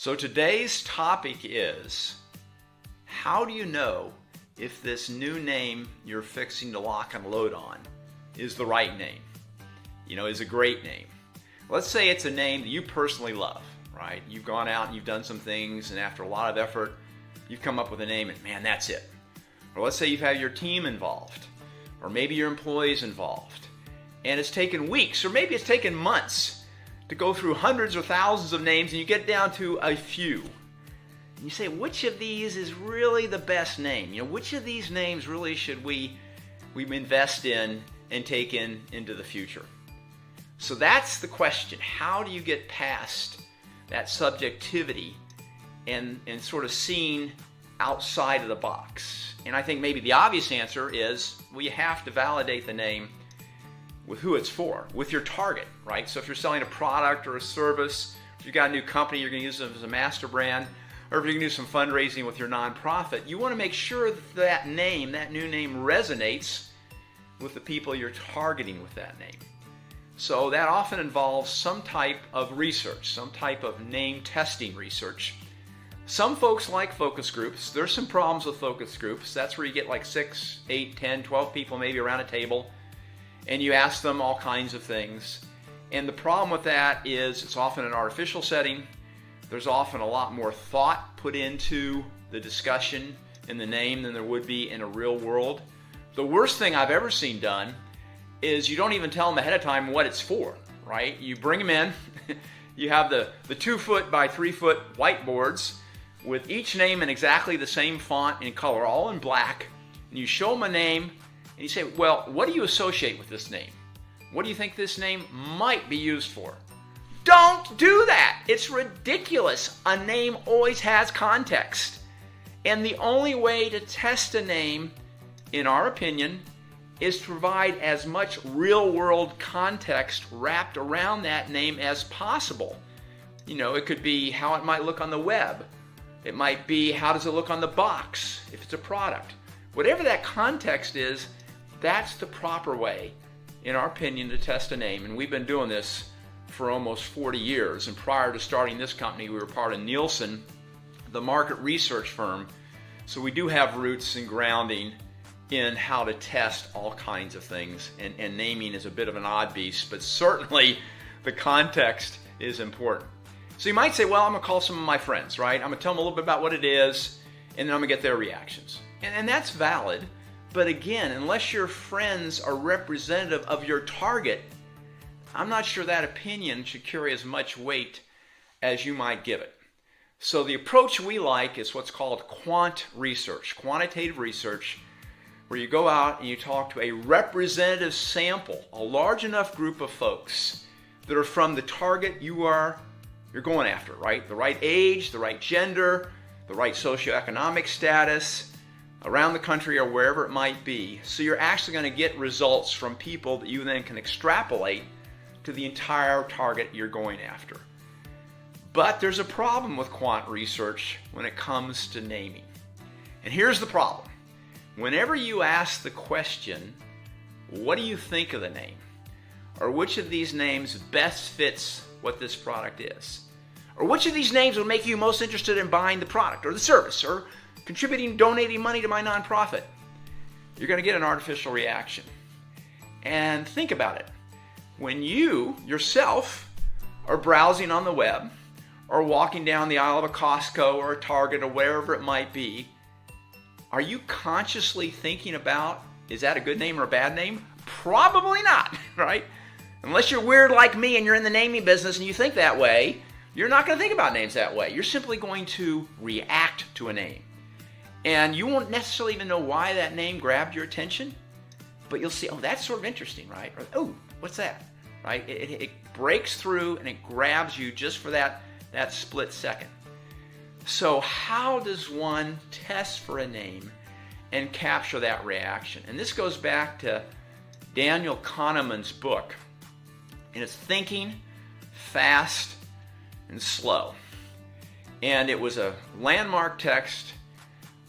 So today's topic is, how do you know if this new name you're fixing to lock and load on is the right name? Is a great name. Let's say it's a name that you personally love, right? You've gone out and you've done some things, and after a lot of effort, you've come up with a name and man, that's it. Or let's say you've had your team involved, or maybe your employees involved, and it's taken weeks, or maybe it's taken months to go through hundreds or thousands of names, and you get down to a few. And you say, which of these is really the best name? Which of these names really should we invest in and take into the future? So that's the question. How do you get past that subjectivity and sort of seeing outside of the box? And I think maybe the obvious answer is, well, you have to validate the name with who it's for, with your target, right? So if you're selling a product or a service, if you've got a new company, you're going to use them as a master brand, or if you're going to do some fundraising with your nonprofit, you want to make sure that name, that new name, resonates with the people you're targeting with that name. So that often involves some type of research, some type of name testing research. Some folks like focus groups. There's some problems with focus groups. That's where you get like 6, 8, 10, 12 people maybe around a table, and you ask them all kinds of things. And the problem with that is it's often an artificial setting. There's often a lot more thought put into the discussion in the name than there would be in a real world. The worst thing I've ever seen done is you don't even tell them ahead of time what it's for, right? You bring them in, you have the 2-foot by 3-foot whiteboards with each name in exactly the same font and color, all in black, and you show them a name, and you say, well, what do you associate with this name? What do you think this name might be used for? Don't do that! It's ridiculous. A name always has context. And the only way to test a name, in our opinion, is to provide as much real-world context wrapped around that name as possible. It could be how it might look on the web. It might be how does it look on the box if it's a product. Whatever that context is, that's the proper way, in our opinion, to test a name. And we've been doing this for almost 40 years. And prior to starting this company, we were part of Nielsen, the market research firm. So we do have roots and grounding in how to test all kinds of things. And naming is a bit of an odd beast, but certainly the context is important. So you might say, well, I'm going to call some of my friends, right? I'm going to tell them a little bit about what it is, and then I'm going to get their reactions. And that's valid. But again, unless your friends are representative of your target, I'm not sure that opinion should carry as much weight as you might give it. So the approach we like is what's called quant research, quantitative research, where you go out and you talk to a representative sample, a large enough group of folks that are from the target you're going after, right? The right age, the right gender, the right socioeconomic status, around the country or wherever it might be. So you're actually going to get results from people that you then can extrapolate to the entire target you're going after. But there's a problem with quant research when it comes to naming. And here's the problem. Whenever you ask the question, what do you think of the name? Or which of these names best fits what this product is? Or which of these names would make you most interested in buying the product or the service or contributing, donating money to my nonprofit? You're going to get an artificial reaction. And think about it. When you yourself are browsing on the web or walking down the aisle of a Costco or a Target or wherever it might be, are you consciously thinking about, is that a good name or a bad name? Probably not, right? Unless you're weird like me and you're in the naming business and you think that way, you're not going to think about names that way. You're simply going to react to a name. And you won't necessarily even know why that name grabbed your attention, but you'll see, oh, that's sort of interesting, right? Or, oh, what's that, right? It breaks through and it grabs you just for that split second. So how does one test for a name and capture that reaction? And this goes back to Daniel Kahneman's book, and it's Thinking Fast and Slow. And it was a landmark text.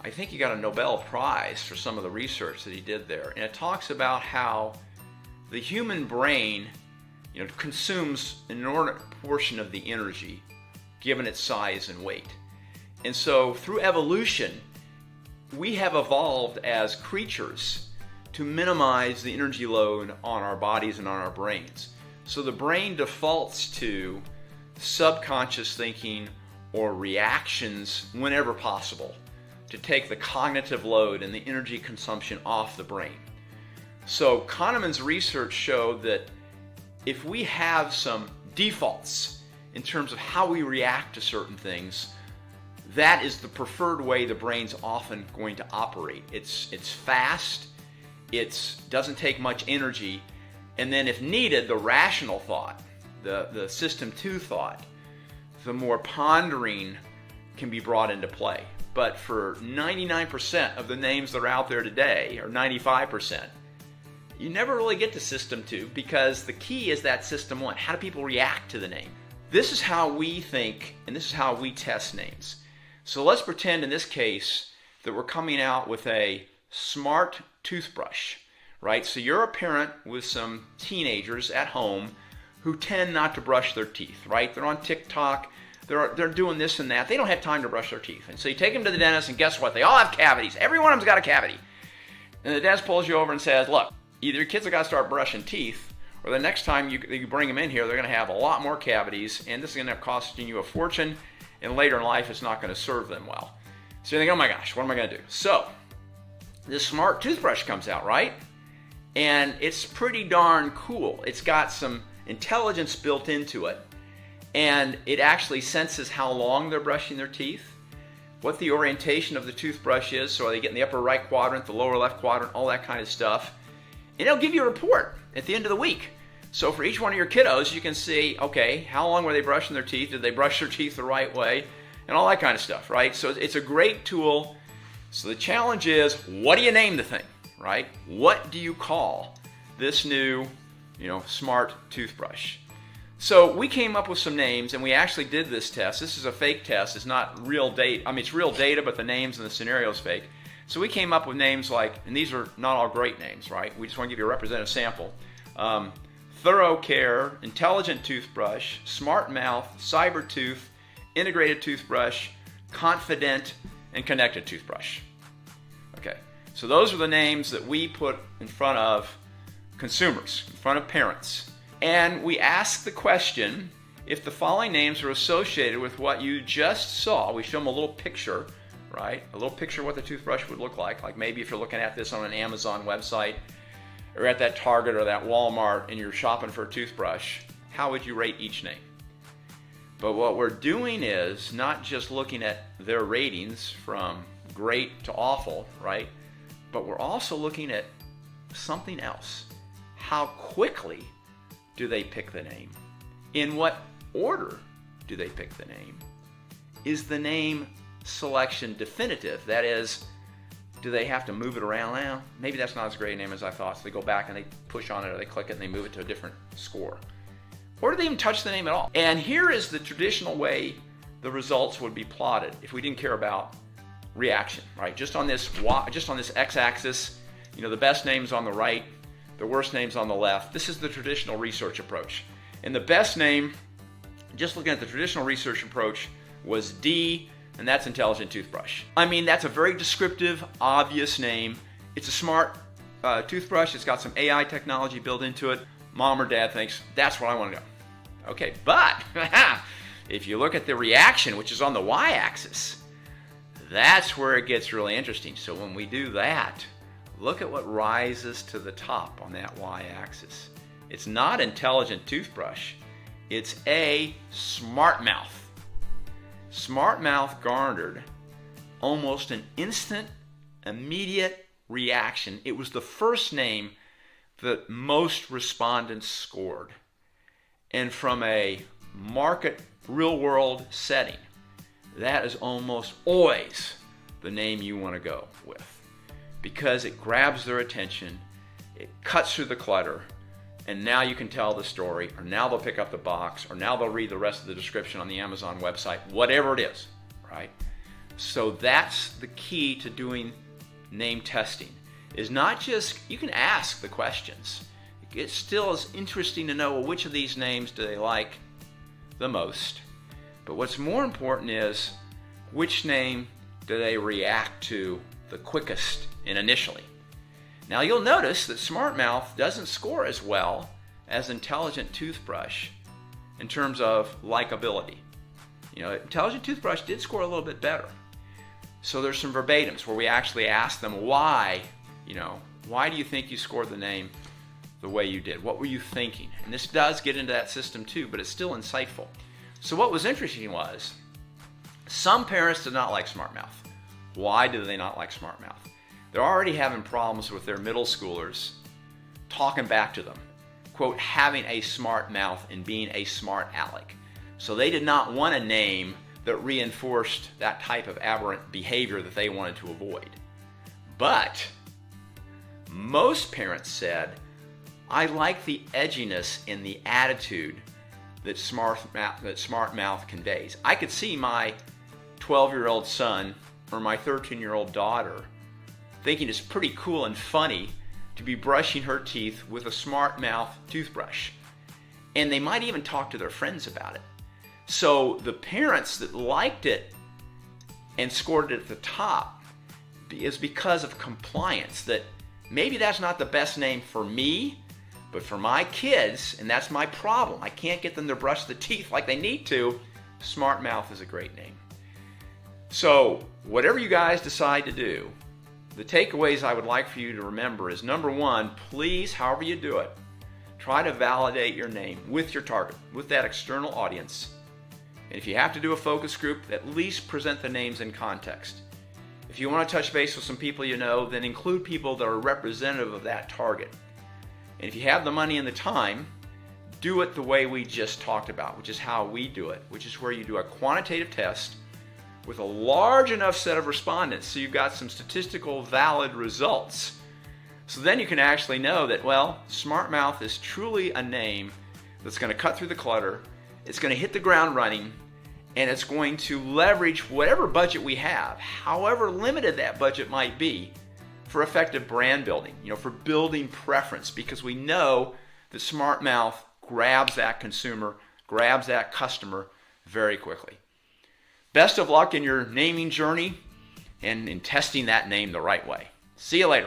I think he got a Nobel Prize for some of the research that he did there. And it talks about how the human brain, consumes an inordinate portion of the energy given its size and weight. And so through evolution, we have evolved as creatures to minimize the energy load on our bodies and on our brains. So the brain defaults to subconscious thinking or reactions whenever possible to take the cognitive load and the energy consumption off the brain. So Kahneman's research showed that if we have some defaults in terms of how we react to certain things, that is the preferred way the brain's often going to operate. It's fast, it doesn't take much energy, and then if needed, the rational thought, the system 2 thought, the more pondering can be brought into play. But for 99% of the names that are out there today, or 95%, you never really get to system 2 because the key is that system 1. How do people react to the name? This is how we think, and this is how we test names. So let's pretend in this case that we're coming out with a smart toothbrush, right? So you're a parent with some teenagers at home who tend not to brush their teeth, right? They're on TikTok, they're doing this and that. They don't have time to brush their teeth. And so you take them to the dentist, and guess what? They all have cavities. Every one of them's got a cavity. And the dentist pulls you over and says, look, either your kids have got to start brushing teeth, or the next time you bring them in here, they're going to have a lot more cavities, and this is going to end up costing you a fortune, and later in life it's not going to serve them well. So you think, oh my gosh, what am I going to do? So this smart toothbrush comes out, right? And it's pretty darn cool. It's got some intelligence built into it, and it actually senses how long they're brushing their teeth, what the orientation of the toothbrush is, so are they getting the upper right quadrant, the lower left quadrant, all that kind of stuff. And it'll give you a report at the end of the week. So for each one of your kiddos, you can see, okay, how long were they brushing their teeth? Did they brush their teeth the right way? And all that kind of stuff, right? So it's a great tool. So the challenge is, what do you name the thing, right? What do you call this new, smart toothbrush? So we came up with some names, and we actually did this test. This is a fake test. It's not real data. I mean, it's real data, but the names and the scenario is fake. So we came up with names like, and these are not all great names, right? We just want to give you a representative sample. Thorough Care, Intelligent Toothbrush, Smart Mouth, Cyber Tooth, Integrated Toothbrush, Confident, and Connected Toothbrush. Okay, so those are the names that we put in front of consumers, in front of parents. And we ask the question, if the following names are associated with what you just saw, we show them a little picture, right? A little picture of what the toothbrush would look like maybe if you're looking at this on an Amazon website or at that Target or that Walmart and you're shopping for a toothbrush, how would you rate each name? But what we're doing is not just looking at their ratings from great to awful, right? But we're also looking at something else. How quickly do they pick the name? In what order do they pick the name? Is the name selection definitive? That is, do they have to move it around now? Maybe that's not as great a name as I thought, so they go back and they push on it or they click it and they move it to a different score. Or do they even touch the name at all? And here is the traditional way the results would be plotted if we didn't care about reaction, right? Just on this x-axis, the best names on the right, the worst names on the left. This is the traditional research approach. And the best name, just looking at the traditional research approach, was D, and that's Intelligent Toothbrush. I mean, that's a very descriptive, obvious name. It's a smart toothbrush. It's got some AI technology built into it. Mom or dad thinks, that's what I want to go. Okay, but if you look at the reaction, which is on the y-axis, that's where it gets really interesting. So when we do that, look at what rises to the top on that y-axis. It's not Intelligent Toothbrush. It's A, Smart Mouth. Smart Mouth garnered almost an instant, immediate reaction. It was the first name that most respondents scored. And from a market, real-world setting, that is almost always the name you want to go with, because it grabs their attention, it cuts through the clutter, and now you can tell the story, or now they'll pick up the box, or now they'll read the rest of the description on the Amazon website, whatever it is, right? So that's the key to doing name testing, is not just, you can ask the questions. It still is interesting to know, well, which of these names do they like the most? But what's more important is which name do they react to the quickest and initially. Now you'll notice that Smart Mouth doesn't score as well as Intelligent Toothbrush in terms of likability. Intelligent Toothbrush did score a little bit better. So there's some verbatims where we actually ask them why do you think you scored the name the way you did? What were you thinking? And this does get into that system too, but it's still insightful. So what was interesting was some parents did not like Smart Mouth. Why do they not like Smart Mouth? They're already having problems with their middle schoolers talking back to them, quote, having a smart mouth and being a smart aleck. So they did not want a name that reinforced that type of aberrant behavior that they wanted to avoid. But most parents said, I like the edginess and the attitude that Smart Mouth conveys. I could see my 12-year-old son or my 13-year-old daughter thinking it's pretty cool and funny to be brushing her teeth with a Smart Mouth toothbrush. And they might even talk to their friends about it. So the parents that liked it and scored it at the top is because of compliance, that maybe that's not the best name for me, but for my kids, and that's my problem. I can't get them to brush the teeth like they need to. Smart Mouth is a great name. So whatever you guys decide to do, the takeaways I would like for you to remember is, number one, please, however you do it, try to validate your name with your target, with that external audience. And if you have to do a focus group, at least present the names in context. If you want to touch base with some people you know, then include people that are representative of that target. And if you have the money and the time, do it the way we just talked about, which is how we do it, which is where you do a quantitative test with a large enough set of respondents so you've got some statistical valid results. So then you can actually know that, well, Smart Mouth is truly a name that's going to cut through the clutter, it's going to hit the ground running, and it's going to leverage whatever budget we have, however limited that budget might be, for effective brand building, for building preference, because we know that Smart Mouth grabs that consumer, grabs that customer very quickly. Best of luck in your naming journey and in testing that name the right way. See you later.